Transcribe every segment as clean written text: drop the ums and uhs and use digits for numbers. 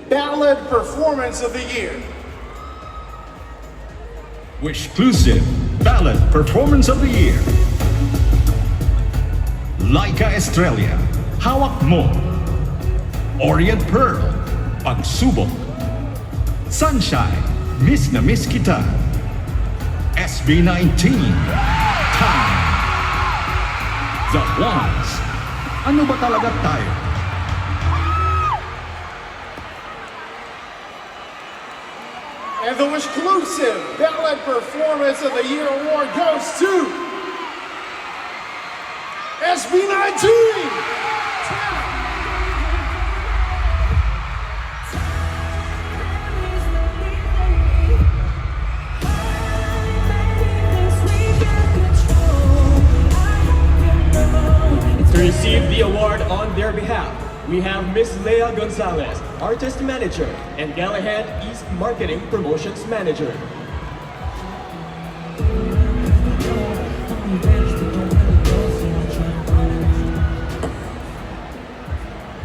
Ballad Performance of the Year. Wishclusive Ballad Performance of the Year. Laika Estrella, Hawak Mo. Orient Pearl, Pagsubok. Sunshine, Miss na Miss Kita. SB19, Time. The Ones, Ano ba talaga tayo? And the Wishclusive Ballad Performance of the Year award goes to SB19. To receive the award on their behalf, we have Ms. Leah Gonzalez, Artist Manager, and Galahad East Marketing Promotions Manager.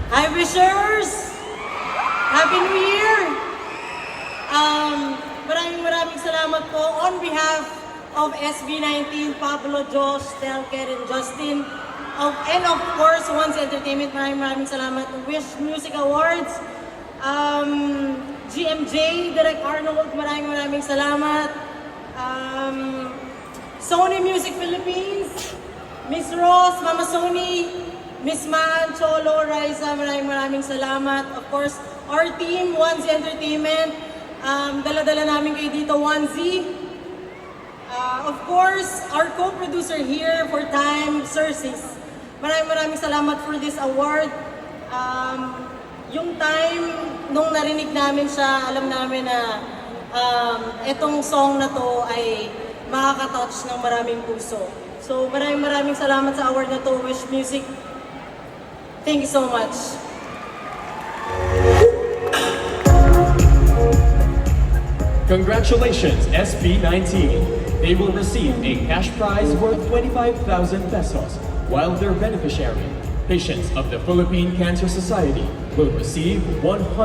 Hi Wishers! Happy New Year! Maraming salamat po on behalf of SB19, Pablo, Josh, Telker, and Justin. And of course, Once Entertainment, maraming salamat. Wish Music Awards, GMJ, Direct Arnold, maraming salamat. Sony Music Philippines, Miss Ross, Mama Sony, Miss Man, Cholo, Raisa, maraming salamat. Of course, our team, Once Entertainment, dala-dala namin kayo dito, Onesie. Of course, our co-producer here for Time, Cersis. Maraming salamat for this award. Yung Time, nung narinig namin siya, alam namin na etong song na to ay makaka-touch ng maraming puso. So maraming salamat sa award na to, Wish Music. Thank you so much. Congratulations, SB19. They will receive a cash prize worth 25,000 pesos, while their beneficiary, Patients of the Philippine Cancer Society, will receive 100